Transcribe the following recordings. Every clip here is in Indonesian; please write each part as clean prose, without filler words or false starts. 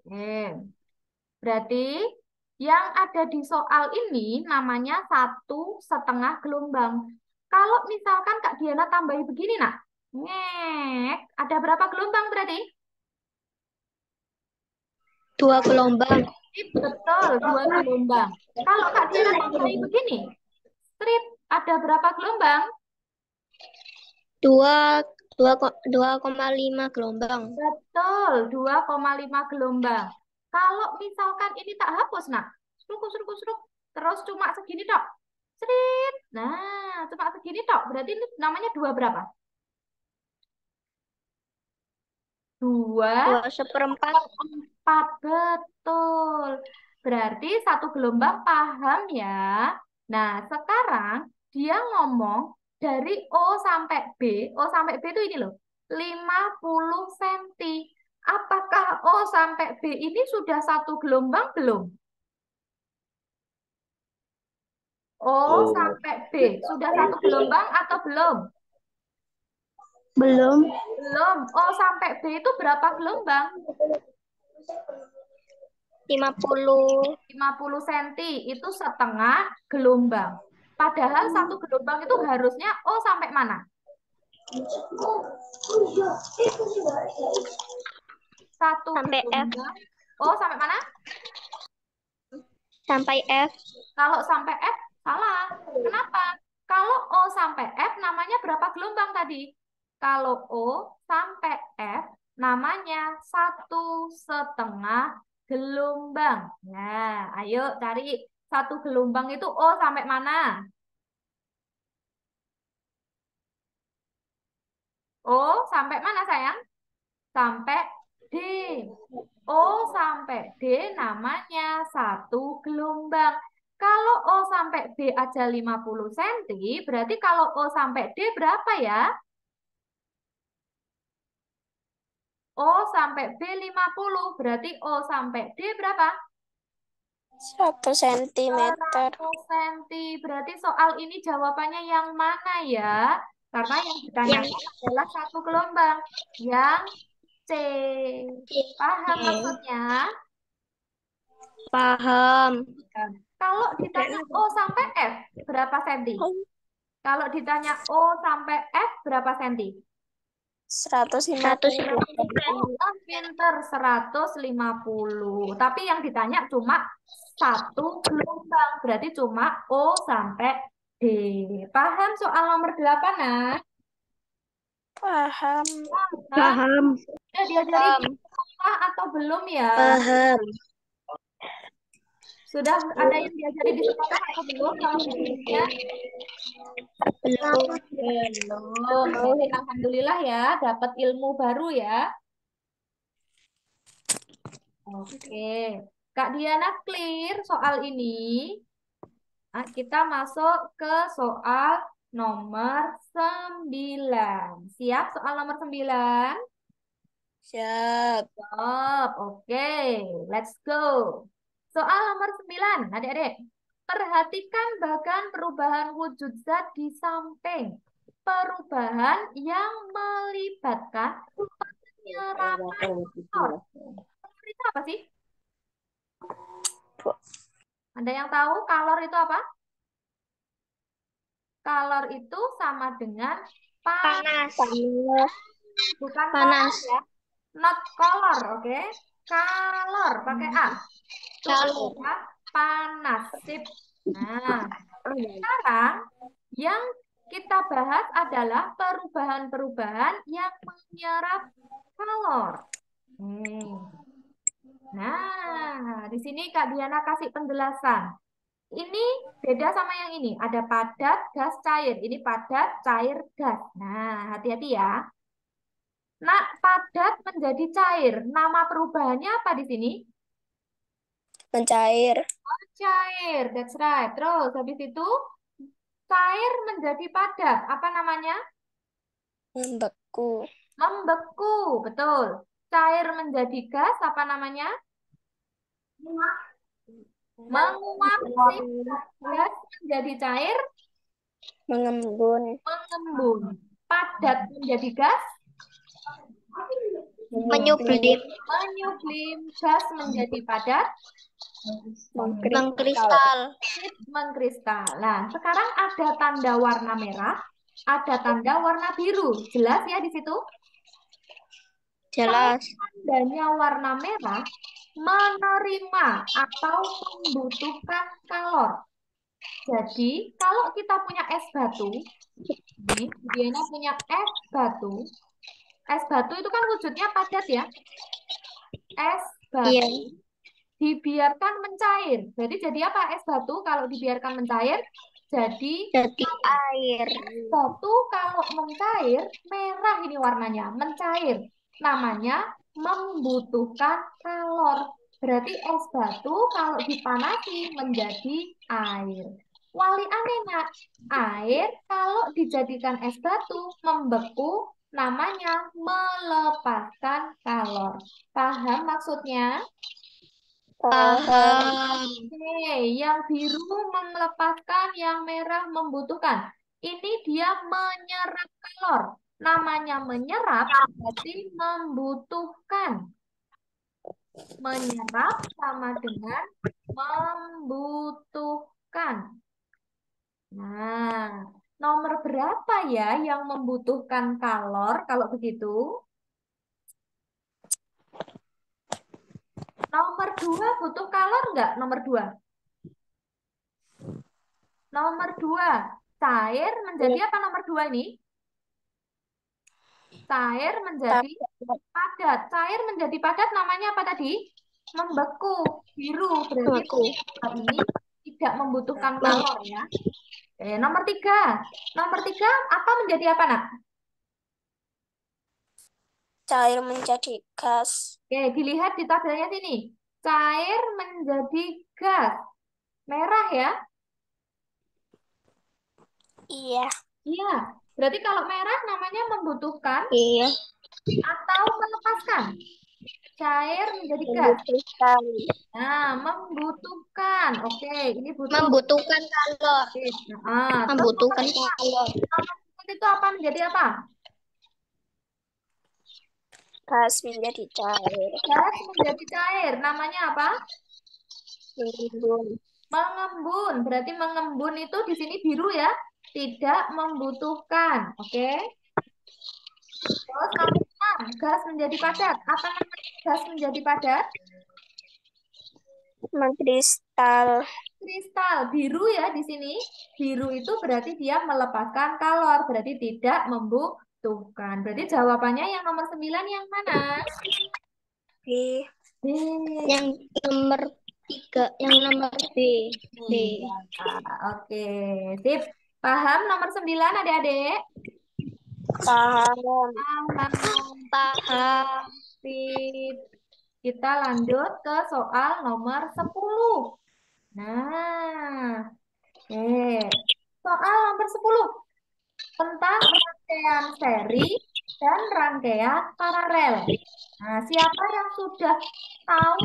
Oke. Berarti yang ada di soal ini namanya 1,5 gelombang. Kalau misalkan Kak Diana tambahi begini, nak. Ngek, ada berapa gelombang berarti? 2 gelombang. Betul, 2 gelombang. Kalau Kak Diana tambahi begini, strip, ada berapa gelombang? 2,5 gelombang. Betul, 2,5 gelombang. Kalau misalkan ini tak hapus, nak. Seruk, seruk, seruk. Terus cuma segini tok. Srit. Nah, cuma segini tok. Berarti ini namanya dua berapa? 2 2/4. 4. Betul. Berarti 1 gelombang paham ya. Nah, sekarang dia ngomong dari O sampai B. O sampai B itu ini loh. 50 cm. Apakah O sampai B ini sudah 1 gelombang belum? O sampai B sudah 1 gelombang atau belum? Belum. Belum. O sampai B itu berapa gelombang? 50. 50 cm itu setengah gelombang. Padahal 1 gelombang itu harusnya O sampai mana? Satu Sampai F. gelombang. O sampai mana? Sampai F. Kalau sampai F, salah. Kenapa? Kalau O sampai F namanya berapa gelombang tadi? Kalau O sampai F namanya 1,5 gelombang. Nah, ayo cari 1 gelombang itu O sampai mana? O sampai mana sayang? Sampai D. O sampai D namanya 1 gelombang. Kalau O sampai B aja 50 cm, berarti kalau O sampai D berapa ya? O sampai B 50, berarti O sampai D berapa? 1 cm. 100 cm. Berarti soal ini jawabannya yang mana ya? Karena yang ditanyakan adalah 1 gelombang. Yang C. Paham maksudnya? Paham. Kalau ditanya O sampai F, berapa senti? Kalau ditanya O sampai F, berapa senti? 150. Oh, pinter, 150. Tapi yang ditanya cuma 1 gelombang. Berarti cuma O sampai D. Paham soal nomor 8, nah? Paham. Nah, Paham. udah diajari di sekolah atau belum ya? Paham. Sudah ada yang diajari di sekolah atau belum kalau begininya? Belum. Belum. Berarti alhamdulillah ya, dapat ilmu baru ya. Oke. Kak Diana clear soal ini. Nah, kita masuk ke soal nomor 9. Siap soal nomor 9? Siap. Siap. Oke, let's go. Soal nomor 9, adik-adik. Perhatikan bagan perubahan wujud zat di samping. Perubahan yang melibatkan penyerapan kalor. Kalor itu apa sih? Ada yang tahu kalor itu apa? Kalor itu sama dengan panas. Panas. Bukan kolor Panas. ya. Not color, oke? Kalor, pakai A. Itu Calor. adalah panas. Sip. Nah, sekarang yang kita bahas adalah perubahan-perubahan yang menyerap kalor. Nah, di sini Kak Diana kasih penjelasan. Ini beda sama yang ini. Ada padat, gas, cair. Ini padat, cair, gas. Nah, hati-hati ya. Nah, padat menjadi cair. Nama perubahannya apa di sini? Mencair. Oh, cair. That's right. Terus habis itu cair menjadi padat. Apa namanya? Membeku. Membeku. Betul. Cair menjadi gas. Apa namanya? Menguap. Sip. Gas menjadi cair. Mengembun. Mengembun. Padat menjadi gas. Menyublim. Menyublim. Gas menjadi padat. Mengkristal. Mengkristal. Nah, sekarang ada tanda warna merah, ada tanda warna biru. Jelas ya di situ? Kalau Jelas. tandanya warna merah, menerima atau membutuhkan kalor. Jadi, kalau kita punya es batu, nih, Diana punya es batu. Es batu itu kan wujudnya padat ya. Es Iya. batu dibiarkan mencair. Jadi apa es batu kalau dibiarkan mencair? Jadi Jadi air. batu kalau mencair, merah ini warnanya, mencair. Namanya membutuhkan kalor. Berarti es batu kalau dipanasi menjadi air. Wali aneh, nak. Air kalau dijadikan es batu, membeku, namanya melepaskan kalor. Paham maksudnya? Paham. Oke, yang biru melepaskan, yang merah membutuhkan. Ini dia menyerap kalor. Namanya menyerap berarti membutuhkan. Menyerap sama dengan membutuhkan. Nah, nomor berapa ya yang membutuhkan kalor kalau begitu? Nomor 2 butuh kalor nggak? Nomor 2. Nomor 2. Cair menjadi apa nomor 2 ini? Cair menjadi padat. Cair menjadi padat namanya apa tadi? Membeku. Biru. Berarti Aku. ini tidak membutuhkan kalor ya. Oke, nomor 3. Nomor 3 apa menjadi apa, nak? Cair menjadi gas. Oke, dilihat di tabelnya sini. Cair menjadi gas. Merah ya? Iya. Iya. Berarti kalau merah namanya membutuhkan Iya. atau melepaskan. Cair menjadi gas. Membutuhkan. Nah, membutuhkan. Oke, ini butuh. Membutuhkan kalor. Oke. Nah, terus Membutuhkan kalor. nomor 4 itu apa menjadi apa? Gas menjadi cair. Gas menjadi cair. Namanya apa? Mengembun. Mengembun. Berarti mengembun itu di sini biru ya. Tidak membutuhkan. Oke. Terus nomor 6, gas menjadi padat. Apa namanya gas menjadi padat? Mengkristal. Kristal. Biru ya di sini. Biru itu berarti dia melepaskan kalor. Berarti tidak membutuhkan. Berarti jawabannya yang nomor 9 yang mana? B. B. Yang nomor 3. Yang nomor B. B. Iya. Oke, sip. Paham nomor 9 adik-adik? Paham. Paham. Paham. Sip. Kita lanjut ke soal nomor 10. Nah, soal nomor 10 tentang rangkaian seri dan rangkaian paralel. Nah, siapa yang sudah tahu,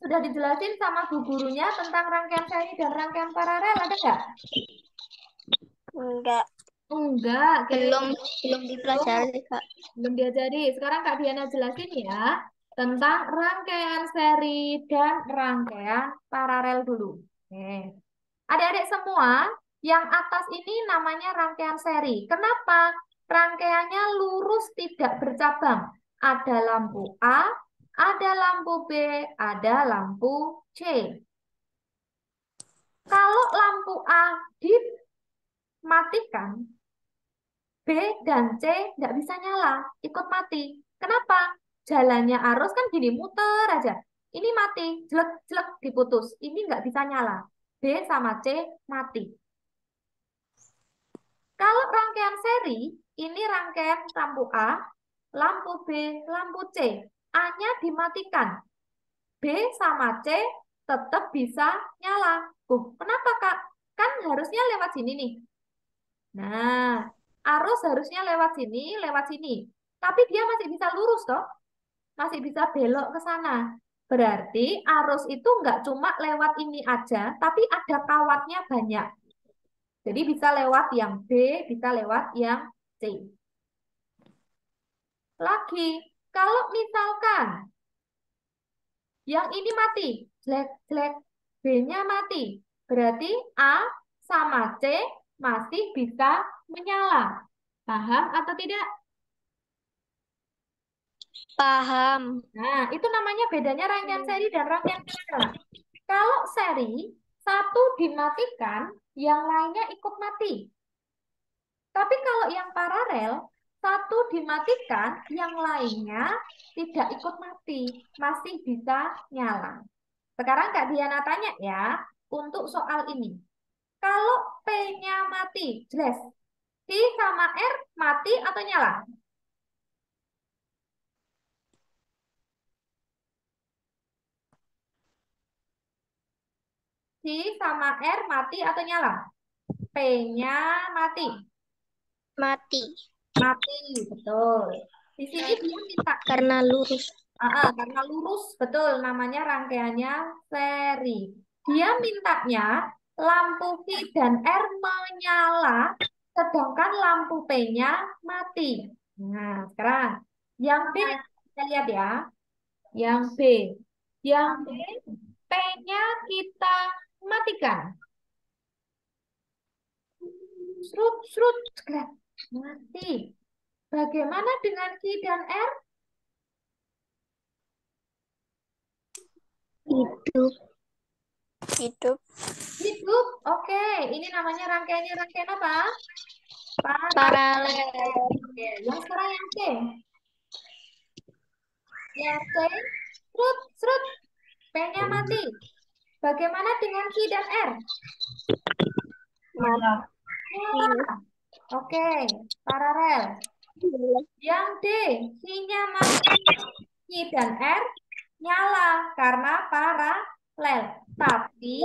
sudah dijelasin sama bu gurunya tentang rangkaian seri dan rangkaian paralel, ada nggak? Enggak. Enggak, Belum dipelajari, Kak. belum diajari. Sekarang Kak Diana jelasin ya tentang rangkaian seri dan rangkaian paralel dulu. Oke. Adik-adik semua, yang atas ini namanya rangkaian seri. Kenapa? Rangkaiannya lurus tidak bercabang. Ada lampu A, ada lampu B, ada lampu C. Kalau lampu A dimatikan, B dan C nggak bisa nyala, ikut mati. Kenapa? Jalannya arus kan gini, muter aja. Ini mati, jelek-jelek diputus. Ini nggak bisa nyala. B sama C mati. Kalau rangkaian seri, ini rangkaian lampu A, lampu B, lampu C. A-nya dimatikan. B sama C tetap bisa nyala. Kenapa, Kak? Kan harusnya lewat sini nih. Nah, arus harusnya lewat sini. Tapi dia masih bisa lurus toh, masih bisa belok ke sana. Berarti arus itu nggak cuma lewat ini aja, tapi ada kawatnya banyak. Jadi bisa lewat yang B, bisa lewat yang C. Lagi, Kalau misalkan yang ini mati, jelek, jelek, B-nya mati. Berarti A sama C masih bisa menyala. Paham atau tidak? Paham. Nah, itu namanya bedanya rangkaian seri dan rangkaian paralel. Kalau seri, satu dimatikan, yang lainnya ikut mati. Tapi kalau yang paralel, satu dimatikan, yang lainnya tidak ikut mati, masih bisa nyala. Sekarang Kak Diana tanya ya, untuk soal ini. Kalau P-nya mati, jelas. C sama R mati atau nyala? C sama R mati atau nyala? P-nya mati. Mati. Mati, betul. Di sini dia minta Karena lurus. karena lurus, betul. Namanya rangkaiannya seri. Dia mintanya lampu Q dan R menyala, sedangkan lampu P-nya mati. Nah, sekarang yang B, kita lihat ya. Yang B. Yang B, P-nya kita matikan. Serut, serut, segera. Mati. Bagaimana dengan Q dan R? Hidup. Hidup. Hidup. Oke, ini namanya rangkaiannya rangkaian apa? Paralel. Oke, yang sekarang yang C. Yang C, serut, serut. P-nya mati. Bagaimana dengan Q dan R? Mati. Nyala. Oke, paralel. Yang D, Q-nya mati. Q dan R nyala karena paralel. Tapi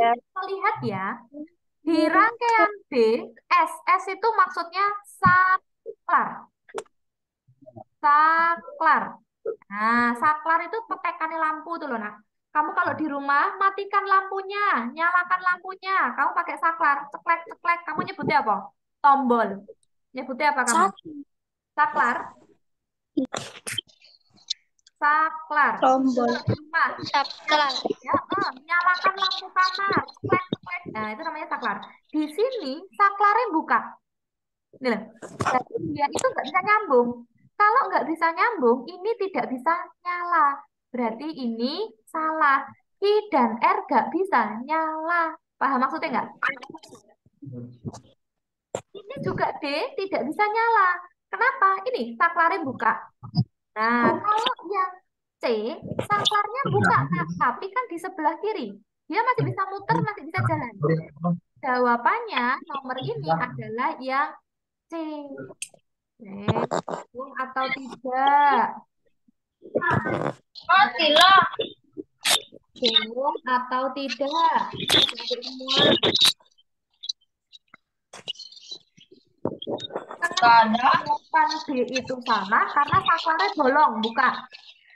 lihat ya, di rangkaian B, S itu maksudnya saklar. Saklar. Nah, saklar itu petekannya lampu tuh loh, nak. Kamu kalau di rumah, matikan lampunya, nyalakan lampunya. Kamu pakai saklar, ceklek, ceklek. Kamu nyebutnya apa? Tombol. Nyebutnya apa kamu? Saklar. Saklar. Tombol. Rumah. Saklar. Ya, nyalakan lampu kamar. Ceklek, ceklek. Nah, itu namanya saklar. Di sini, saklarnya buka. Nih, loh. Jadi dia itu nggak bisa nyambung. Kalau nggak bisa nyambung, ini tidak bisa nyala. Berarti ini salah. I dan R nggak bisa nyala. Paham maksudnya nggak? Ini juga D tidak bisa nyala. Kenapa? Ini saklarnya buka. Nah, kalau yang C, saklarnya buka, Kak. Tapi kan di sebelah kiri. Dia masih bisa muter, masih bisa jalan. Jawabannya nomor ini adalah yang C. Bingung atau tidak? Bingung atau tidak? Adik-adik semua. Kenapa jawaban D itu salah? Karena saklarnya bolong, buka.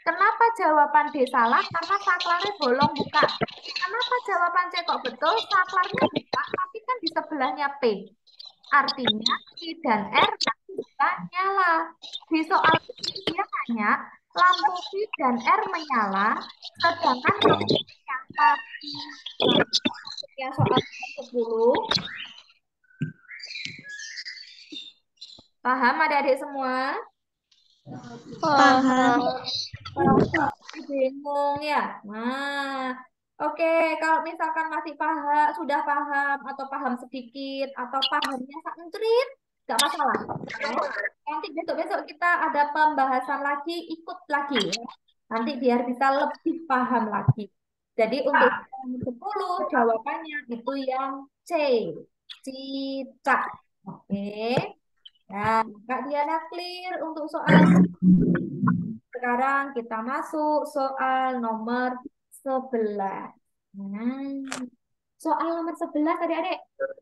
Kenapa jawaban D salah? Karena saklarnya bolong, buka. Kenapa jawaban C kok betul? Saklarnya buka, tapi kan di sebelahnya P. Artinya I dan R masih bisa nyala. Di soal ini dia hanya lampu I dan R menyala, sedangkan lampu yang mati. Ya soal 10. Paham adik-adik semua? Paham. Bingung ya. Nah, oke. Kalau misalkan masih paham, sudah paham atau paham sedikit atau pahamnya santrit, nggak masalah. Ya. Nanti besok-besok kita ada pembahasan lagi, ikut lagi. Ya. Nanti biar bisa lebih paham lagi. Jadi untuk yang 10 jawabannya itu yang C. Cicak. Oke. Nah, Kak Diana clear untuk soal sekarang kita masuk soal nomor 11. Nah, soal nomor 11 adik-adik.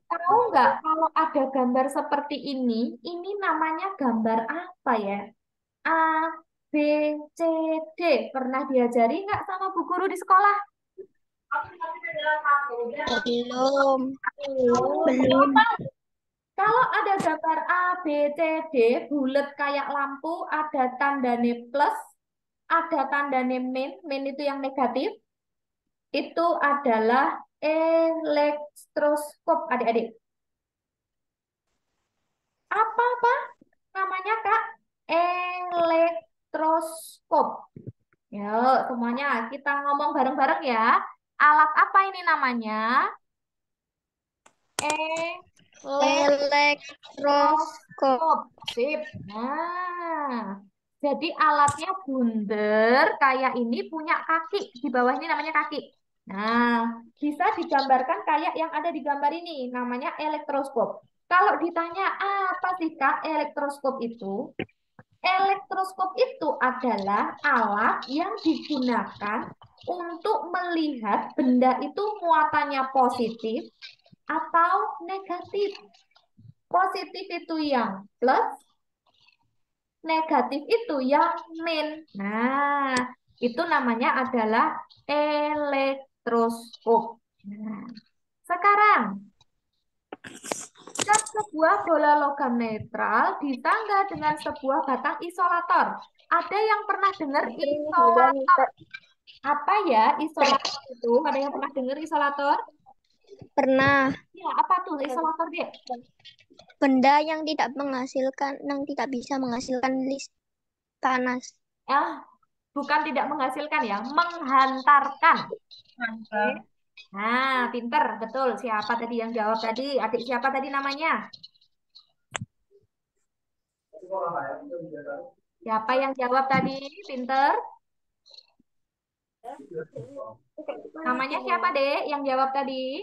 Tahu nggak kalau ada gambar seperti ini namanya gambar apa ya? A, B, C, D. Pernah diajari nggak sama bu guru di sekolah? Belum. Oh, Belum. kalau ada gambar A, B, C, D, bulat kayak lampu, ada tandanya plus, ada tanda min, min itu yang negatif, itu adalah elektroskop, adik-adik. Apa namanya, Kak? Elektroskop. Yuk, semuanya kita ngomong bareng-bareng ya. Alat apa ini namanya? Elektroskop. Elektroskop. Sip. Nah, jadi alatnya bundar kayak ini punya kaki. Di bawah ini namanya kaki. Nah, bisa digambarkan kayak yang ada di gambar ini. Namanya elektroskop. Kalau ditanya apa sih Kak elektroskop itu? Elektroskop itu adalah alat yang digunakan untuk melihat benda itu muatannya positif atau negatif. Positif itu yang plus, negatif itu yang min. Nah, itu namanya adalah elektroskop. Nah, sekarang, jika sebuah bola logam netral ditangga dengan sebuah batang isolator. Ada yang pernah dengar isolator? Apa ya isolator itu? Ada yang pernah dengar isolator? Pernah. Ya, apa tuh isolator, Dek? Benda yang tidak bisa menghasilkan list panas. Ah, bukan tidak menghasilkan ya, menghantarkan. Oke. Nah, pinter, betul. Siapa tadi yang jawab tadi? Adik siapa tadi namanya? Siapa yang jawab tadi? Pinter. Namanya siapa, Dek, yang jawab tadi?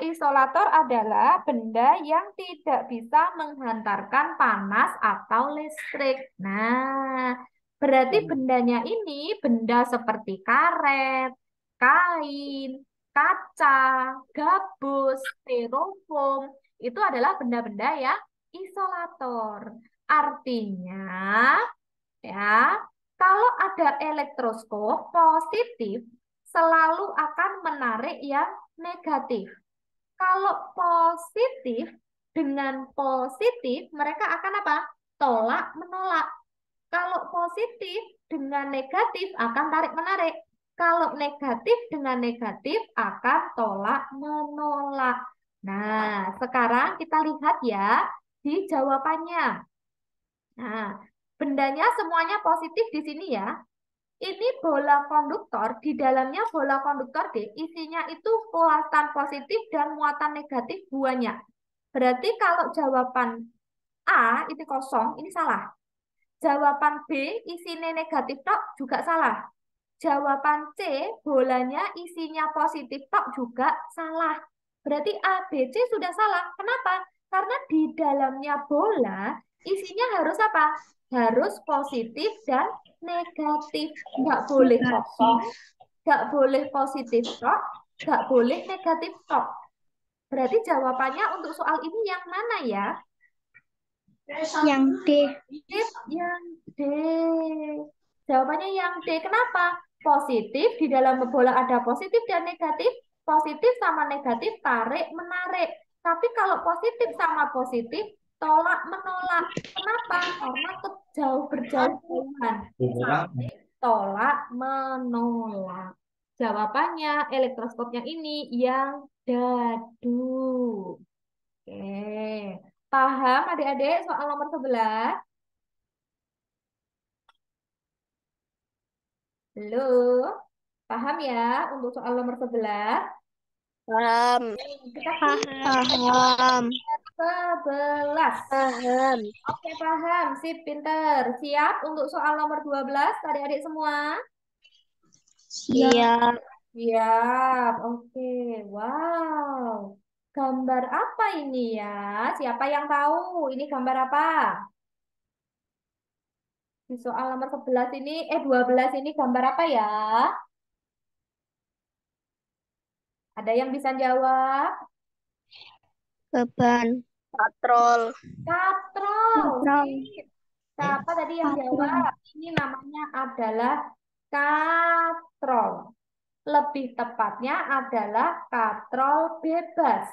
Isolator adalah benda yang tidak bisa menghantarkan panas atau listrik. Nah, berarti bendanya ini benda seperti karet, kain, kaca, gabus, styrofoam. Itu adalah benda-benda yang isolator. Artinya, ya, kalau ada elektroskop positif selalu akan menarik yang negatif. Kalau positif dengan positif, mereka akan apa? Tolak menolak. Kalau positif dengan negatif akan tarik menarik. Kalau negatif dengan negatif akan tolak menolak. Nah, sekarang kita lihat ya di jawabannya. Nah, bendanya semuanya positif di sini ya. Ini bola konduktor, di dalamnya bola konduktor D, isinya itu muatan positif dan muatan negatif banyak. Berarti kalau jawaban A itu kosong, ini salah. Jawaban B isinya negatif tok juga salah. Jawaban C bolanya isinya positif tok juga salah. Berarti A, B, C sudah salah. Kenapa? Karena di dalamnya bola isinya harus apa? Harus positif dan negatif. Nggak boleh kosong, nggak boleh positif tok, nggak boleh negatif tok. Berarti jawabannya untuk soal ini yang mana ya? Yang D. Sip, yang D. Jawabannya yang D. Kenapa? Positif, di dalam bola ada positif dan negatif. Positif sama negatif, tarik, menarik. Tapi kalau positif sama positif, tolak, menolak. Kenapa? Karena berjauh-jauhan. Tolak, menolak. Jawabannya elektroskopnya ini yang dadu. Oke. Paham adik-adik soal nomor 11? Halo, paham ya untuk soal nomor 11? Paham. Kita Paham. 11. Paham. Oke, paham. Sip, pinter. Siap untuk soal nomor 12, adik-adik semua? Siap. Siap. Oke, wow. Gambar apa ini ya? Siapa yang tahu ini gambar apa? Di soal nomor 11 ini, 12 ini gambar apa ya? Ada yang bisa jawab? Beban. Patrol. Katrol. Patrol. Sip. Siapa tadi yang Patrol. jawab? Ini namanya adalah katrol. Lebih tepatnya adalah katrol bebas.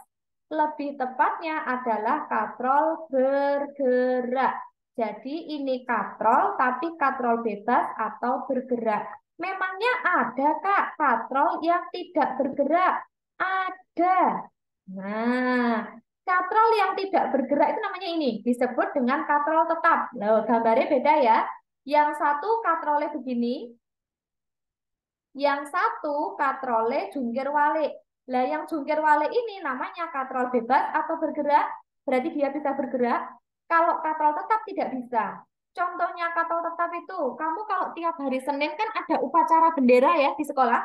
Lebih tepatnya adalah katrol bergerak. Jadi ini katrol, tapi katrol bebas atau bergerak. Memangnya ada, Kak, katrol yang tidak bergerak? Ada. Nah, katrol yang tidak bergerak itu namanya ini, disebut dengan katrol tetap. Loh, gambarnya beda ya. Yang satu katrolnya begini, yang satu katrolnya jungkir walik. Lah yang jungkir walik ini namanya katrol bebas atau bergerak. Berarti dia bisa bergerak. Kalau katrol tetap tidak bisa. Contohnya katrol tetap itu, kamu kalau tiap hari Senin kan ada upacara bendera ya di sekolah.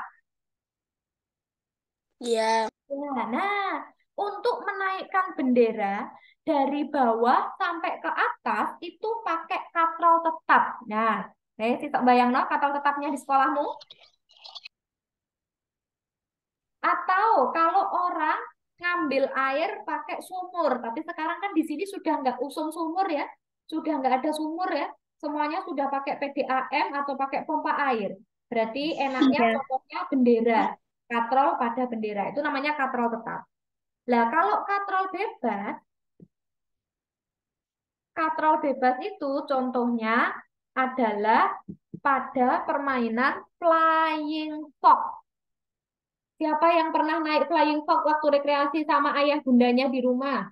Iya. Ya, nah, untuk menaikkan bendera dari bawah sampai ke atas itu pakai katrol tetap. Nah, sitok bayang no, katrol tetapnya di sekolahmu. Atau kalau orang ngambil air pakai sumur, tapi sekarang kan di sini sudah nggak usum sumur ya, sudah nggak ada sumur ya, semuanya sudah pakai PDAM atau pakai pompa air. Berarti enaknya Iya. contohnya bendera, katrol pada bendera itu namanya katrol tetap. Lah kalau katrol bebas itu contohnya adalah pada permainan flying fox. Siapa yang pernah naik flying fox waktu rekreasi sama ayah bundanya di rumah?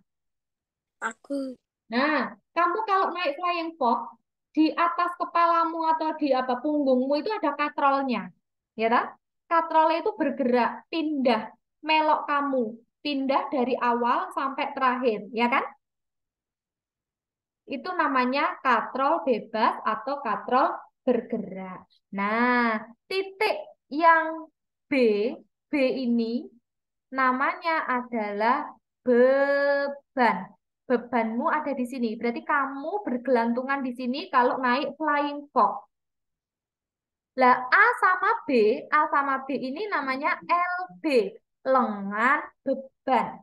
Aku. Nah, kamu kalau naik flying fox, di atas kepalamu atau di apa punggungmu itu ada katrolnya. Ya kan? Katrolnya itu bergerak, pindah, melok kamu, pindah dari awal sampai terakhir, ya kan? Itu namanya katrol bebas atau katrol bergerak. Nah, titik yang B, B ini namanya adalah beban. Bebanmu ada di sini. Berarti kamu bergelantungan di sini kalau naik flying fox. Lah A sama B ini namanya LB, lengan beban.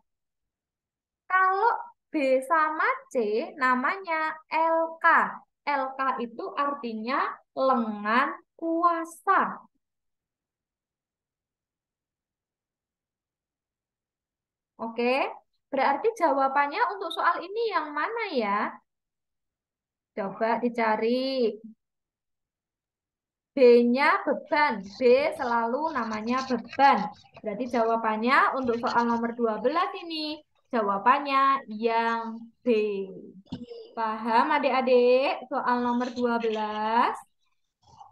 Kalau B sama C namanya LK. LK itu artinya lengan kuasa. Oke, berarti jawabannya untuk soal ini yang mana ya? Coba dicari. B-nya beban. B selalu namanya beban. Berarti jawabannya untuk soal nomor 12 ini. Jawabannya yang B. Paham adik-adik? Soal nomor 12.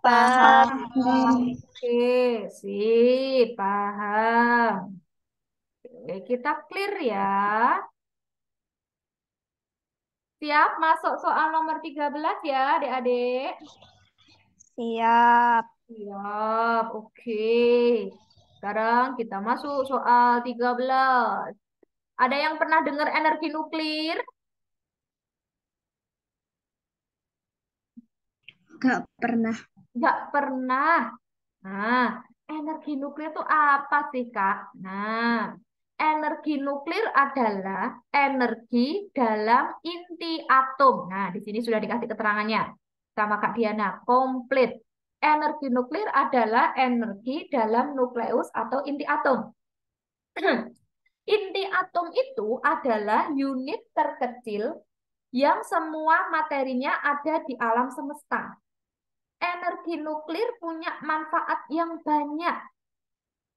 Paham. Oke, sip. Paham. Oke, kita clear ya. Siap masuk soal nomor 13 ya adik-adik. Siap. Siap, oke. Sekarang kita masuk soal 13. Ada yang pernah dengar energi nuklir? Gak pernah. Nggak pernah. Nah, energi nuklir itu apa sih, Kak? Nah, energi nuklir adalah energi dalam inti atom. Nah, di sini sudah dikasih keterangannya sama Kak Diana. Komplit. Energi nuklir adalah energi dalam nukleus atau inti atom. Inti atom itu adalah unit terkecil yang semua materinya ada di alam semesta. Energi nuklir punya manfaat yang banyak,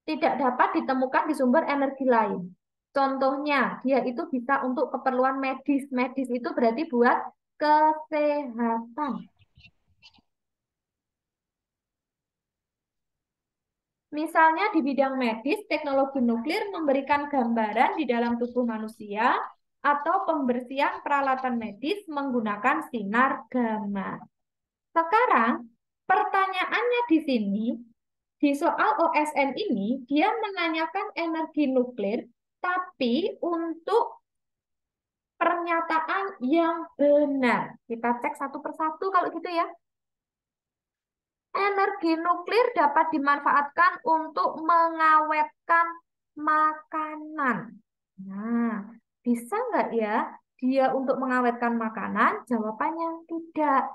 tidak dapat ditemukan di sumber energi lain. Contohnya, dia itu bisa untuk keperluan medis. Medis itu berarti buat kesehatan. Misalnya di bidang medis, teknologi nuklir memberikan gambaran di dalam tubuh manusia atau pembersihan peralatan medis menggunakan sinar gamma. Sekarang, pertanyaannya di sini, di soal OSN ini, dia menanyakan energi nuklir, tapi untuk pernyataan yang benar. Kita cek satu persatu kalau gitu ya. Energi nuklir dapat dimanfaatkan untuk mengawetkan makanan. Nah, bisa nggak ya dia untuk mengawetkan makanan? Jawabannya tidak.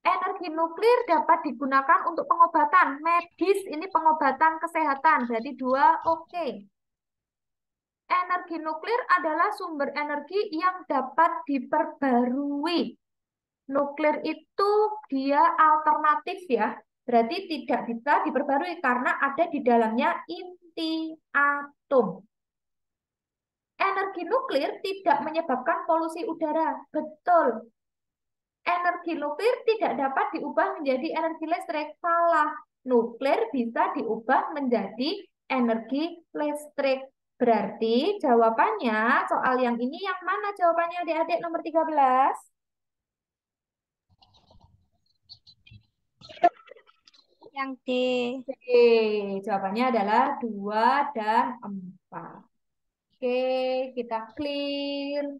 Energi nuklir dapat digunakan untuk pengobatan medis, ini pengobatan kesehatan, berarti dua oke. Energi nuklir adalah sumber energi yang dapat diperbarui. Nuklir itu dia alternatif ya. Berarti tidak bisa diperbarui karena ada di dalamnya inti atom. Energi nuklir tidak menyebabkan polusi udara. Betul. Energi nuklir tidak dapat diubah menjadi energi listrik. Salah. Nuklir bisa diubah menjadi energi listrik. Berarti jawabannya soal yang ini yang mana jawabannya adik-adik nomor 13? Yang D. Oke, jawabannya adalah 2 dan 4. Oke, kita clear.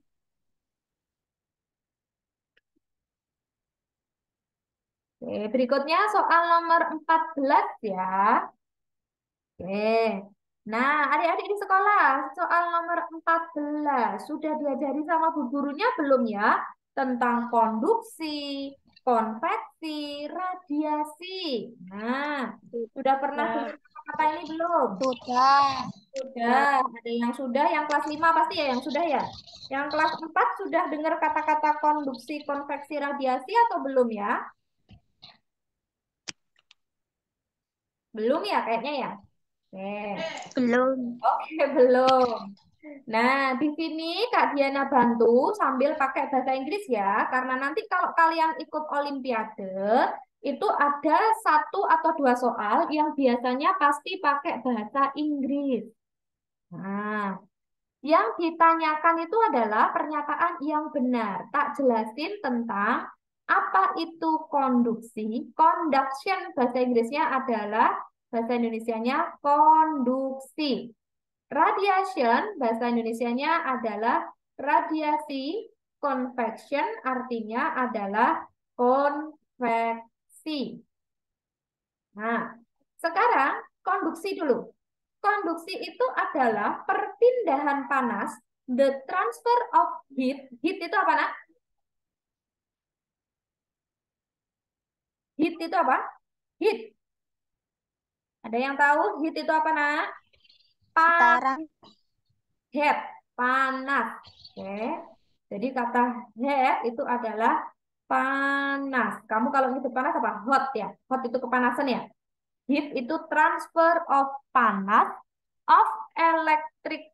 Oke, berikutnya soal nomor 14 ya. Oke. Nah, adik-adik di sekolah, soal nomor 14 sudah diajari sama bu gurunya belum ya? Tentang konduksi, konveksi, radiasi. Nah, sudah pernah Sudah. dengar kata-kata ini belum? Sudah. Sudah, ada yang sudah, yang kelas 5 pasti ya, yang sudah ya. Yang kelas 4 sudah dengar kata-kata konduksi, konveksi, radiasi atau belum ya? Belum ya kayaknya ya. Oke. Belum. Oke, belum. Nah, di sini Kak Diana bantu sambil pakai bahasa Inggris ya, karena nanti kalau kalian ikut Olimpiade, itu ada 1 atau 2 soal yang biasanya pasti pakai bahasa Inggris. Nah, yang ditanyakan itu adalah pernyataan yang benar. Tak jelasin tentang apa itu konduksi. Conduction bahasa Inggrisnya adalah, bahasa Indonesianya konduksi. Radiation bahasa Indonesianya adalah radiasi. Convection artinya adalah konveksi. Nah, sekarang konduksi dulu. Konduksi itu adalah perpindahan panas, the transfer of heat. Heat itu apa, Nak? Heat itu apa? Heat. Ada yang tahu heat itu apa, Nak? Getaran. Heat, panas. Oke. Jadi kata heat itu adalah panas. Kamu kalau nyebut panas apa? Hot ya. Hot itu kepanasan ya. Heat itu transfer of panas of electric.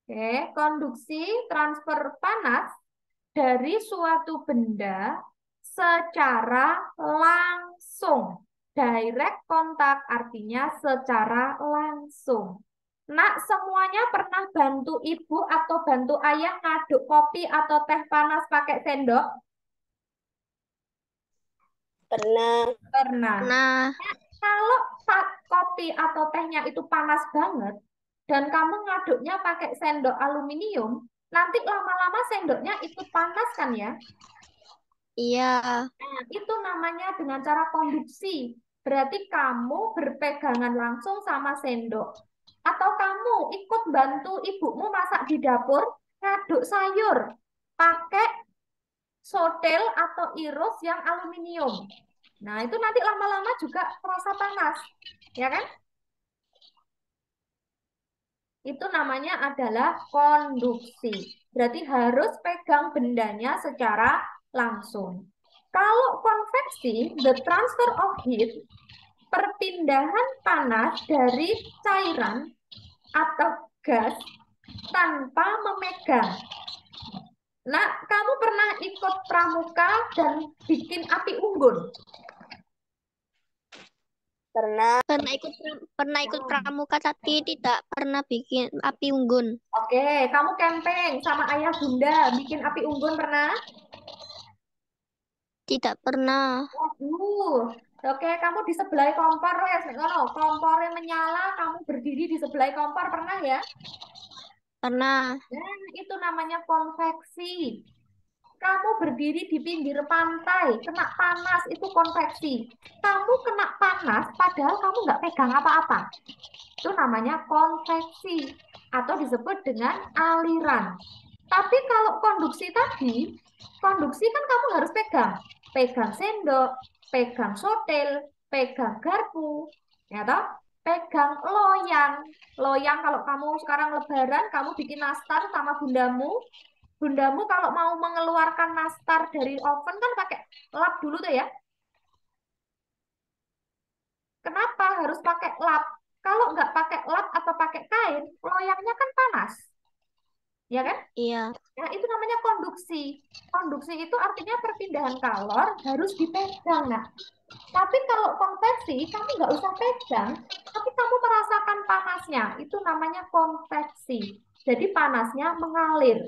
Oke, konduksi transfer panas dari suatu benda secara langsung. Direct kontak artinya secara langsung. Nak, semuanya pernah bantu ibu atau bantu ayah ngaduk kopi atau teh panas pakai sendok? Pernah. Pernah. Pernah. Kalau kopi atau tehnya itu panas banget dan kamu ngaduknya pakai sendok aluminium, nanti lama-lama sendoknya ikut panas kan ya? Iya. Nah, itu namanya dengan cara konduksi. Berarti kamu berpegangan langsung sama sendok. Atau kamu ikut bantu ibumu masak di dapur, ngaduk sayur pakai sotel atau iris yang aluminium. Nah, itu nanti lama-lama juga terasa panas. Ya kan? Itu namanya adalah konduksi. Berarti harus pegang bendanya secara langsung. Kalau konveksi, the transfer of heat, perpindahan panas dari cairan atau gas tanpa memegang. Nah, kamu pernah ikut pramuka dan bikin api unggun? Pernah. Pernah ikut pramuka tapi tidak pernah bikin api unggun. Oke, kamu camping sama ayah bunda bikin api unggun pernah? Tidak pernah. Waduh. Oke, kamu di sebelah kompor ya, ngono. Kompornya menyala, kamu berdiri di sebelah kompor pernah ya? Pernah. Dan itu namanya konveksi. Kamu berdiri di pinggir pantai, kena panas, itu konveksi. Kamu kena panas, padahal kamu nggak pegang apa-apa. Itu namanya konveksi. Atau disebut dengan aliran. Tapi kalau konduksi kan kamu harus pegang. Pegang sendok, pegang sotel, pegang garpu, ya toh? Pegang loyang. Loyang kalau kamu sekarang lebaran, kamu bikin nastar sama bundamu. Bundamu kalau mau mengeluarkan nastar dari oven kan pakai lap dulu tuh ya. Kenapa harus pakai lap? Kalau nggak pakai lap atau pakai kain, loyangnya kan panas, ya kan? Iya. Nah, itu namanya konduksi. Konduksi itu artinya perpindahan kalor harus dipegang. Nah, tapi kalau konveksi, kamu nggak usah pegang, tapi kamu merasakan panasnya. Itu namanya konveksi. Jadi panasnya mengalir.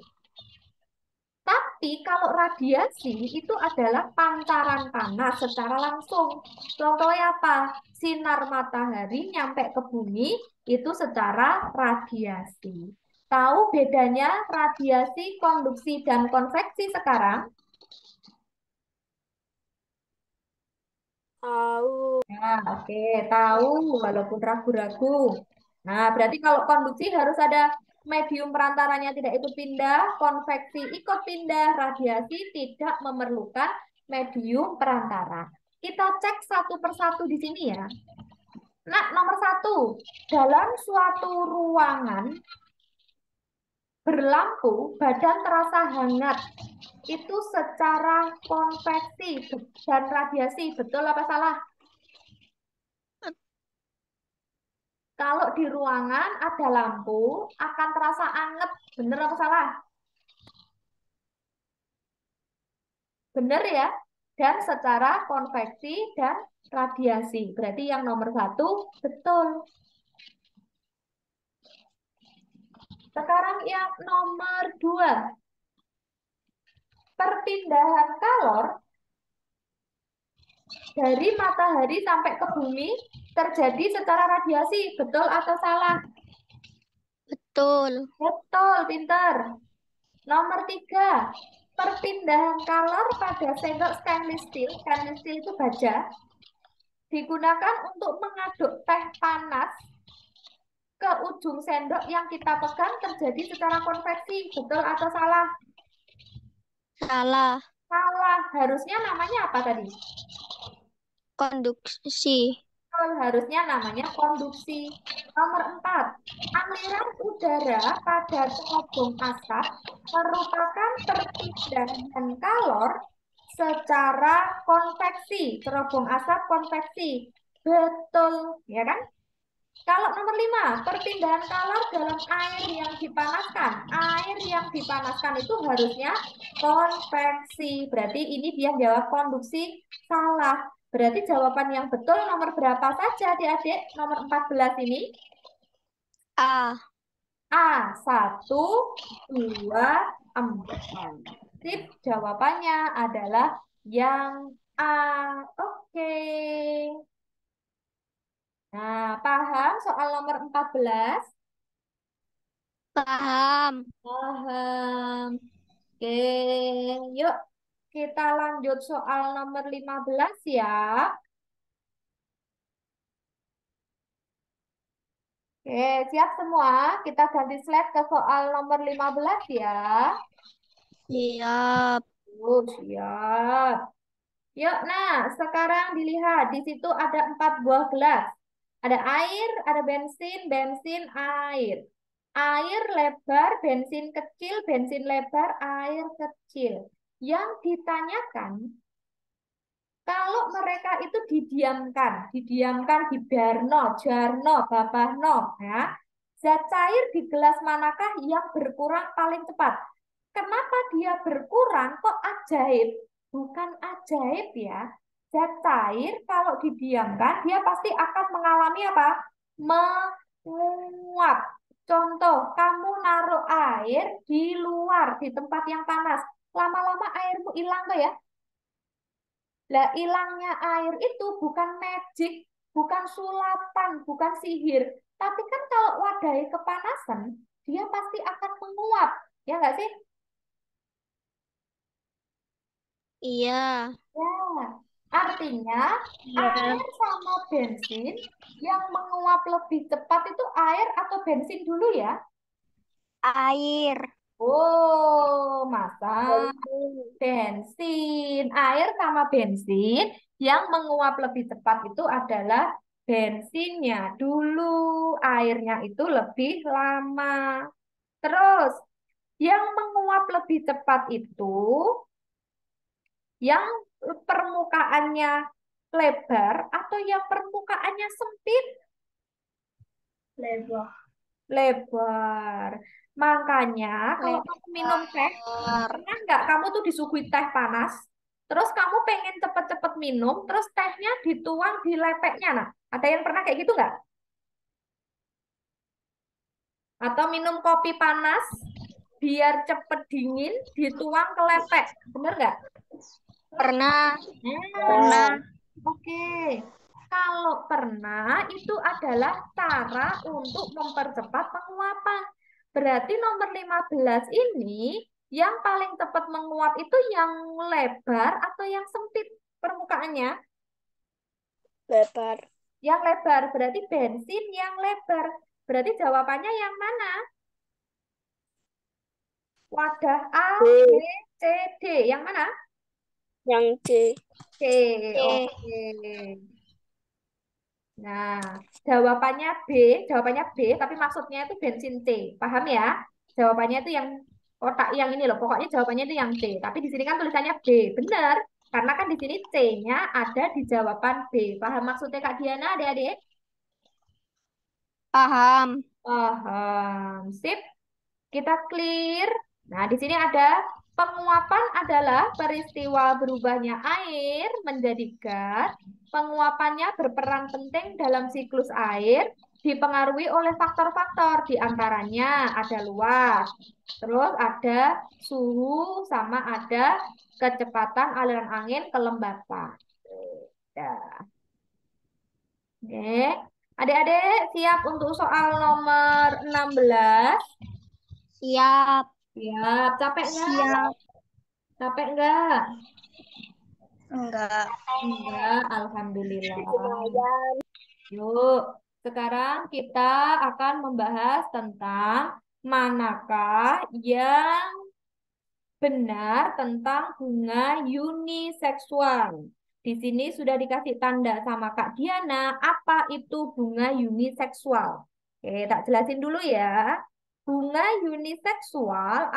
Tapi kalau radiasi itu adalah pancaran panas secara langsung. Contohnya apa? Sinar matahari nyampe ke bumi itu secara radiasi. Tahu bedanya radiasi, konduksi, dan konveksi sekarang? Tahu. Nah, oke, tahu walaupun ragu-ragu. Nah, berarti kalau konduksi harus ada medium perantaranya tidak ikut pindah, konveksi ikut pindah, radiasi tidak memerlukan medium perantara. Kita cek satu persatu di sini ya. Nah, nomor satu, dalam suatu ruangan berlampu, badan terasa hangat. Itu secara konveksi dan radiasi, betul apa salah? Kalau di ruangan ada lampu, akan terasa anget. Bener apa salah? Bener ya. Dan secara konveksi dan radiasi. Berarti yang nomor satu betul. Sekarang yang nomor dua. Perpindahan kalor dari matahari sampai ke bumi terjadi secara radiasi. Betul atau salah? Betul. Betul, pinter. Nomor tiga. Perpindahan kalor pada sendok stainless steel itu baja, digunakan untuk mengaduk teh panas ke ujung sendok yang kita pegang terjadi secara konveksi. Betul atau salah? Salah. Salah. Harusnya namanya apa tadi? Konduksi. Betul, harusnya namanya konduksi. Nomor 4. Aliran udara pada cerobong asap merupakan perpindahan kalor secara konveksi. Cerobong asap konveksi. Betul, ya kan? Kalau nomor 5, perpindahan kalor dalam air yang dipanaskan. Air yang dipanaskan itu harusnya konveksi. Berarti ini dia jawab konduksi salah. Berarti jawaban yang betul nomor berapa saja adik-adik? Nomor 14 ini. A. A, 1, 2, 4. Sip, jawabannya adalah yang A. Oke. Nah, paham soal nomor 14? Paham. Paham. Oke, yuk kita lanjut soal nomor 15 ya. Oke, siap semua? Kita ganti slide ke soal nomor 15 ya. Siap. Siap. Yuk, nah sekarang dilihat di situ ada 4 buah gelas. Ada air, ada bensin, bensin, air. Air lebar, bensin kecil, bensin lebar, air kecil. Yang ditanyakan, kalau mereka itu didiamkan di Barno, Jarno, Babahno, ya. Zat cair di gelas manakah yang berkurang paling cepat? Kenapa dia berkurang? Kok ajaib? Bukan ajaib ya. Zat cair kalau didiamkan, dia pasti akan mengalami apa? Menguap. Contoh, kamu naruh air di luar, di tempat yang panas. Lama-lama airmu hilang tuh ya. Lah hilangnya air itu bukan magic, bukan sulapan, bukan sihir. Tapi kan kalau wadahnya kepanasan, dia pasti akan menguap. Ya nggak sih? Iya. Ya. Artinya Iya. air sama bensin yang menguap lebih cepat itu air atau bensin dulu ya? Air. Oh, masak. Bensin. Bensin, air sama bensin yang menguap lebih cepat itu adalah bensinnya dulu, airnya itu lebih lama. Terus, yang menguap lebih cepat itu yang permukaannya lebar atau yang permukaannya sempit? Lebar. Lebar. Makanya kalau kamu minum teh, Lebar. pernah nggak kamu tuh disuguhi teh panas, terus kamu pengen cepet-cepet minum, terus tehnya dituang di lepeknya, nah, ada yang pernah kayak gitu nggak? Atau minum kopi panas, biar cepet dingin, dituang ke lepek, bener nggak? Pernah. Nah, Pernah. oke. Kalau pernah, itu adalah cara untuk mempercepat penguapan. Berarti nomor 15 ini, yang paling cepat menguap itu yang lebar atau yang sempit permukaannya? Lebar. Yang lebar, berarti bensin yang lebar. Berarti jawabannya yang mana? Wadah A, B, B. C, D. Yang mana? Yang C. C, oke. Nah, jawabannya B, tapi maksudnya itu bensin C. Paham ya? Jawabannya itu yang kotak yang ini loh. Pokoknya jawabannya itu yang C. Tapi di sini kan tulisannya B. Benar. Karena kan di sini C-nya ada di jawaban B. Paham maksudnya Kak Diana, adik-adik? Paham. Paham. Sip. Kita clear. Nah, di sini ada penguapan adalah peristiwa berubahnya air menjadi gas. Penguapannya berperan penting dalam siklus air, dipengaruhi oleh faktor-faktor. Di antaranya ada luas, terus ada suhu, sama ada kecepatan aliran angin, kelembapan. Ya. Oke. Adik-adik siap untuk soal nomor 16? Siap. Siap. Capek nggak? Siap. Capek nggak? Enggak. Enggak, alhamdulillah. Lumayan. Yuk, sekarang kita akan membahas tentang manakah yang benar tentang bunga uniseksual. Di sini sudah dikasih tanda sama Kak Diana, apa itu bunga uniseksual? Oke, tak jelasin dulu ya. Bunga uniseksual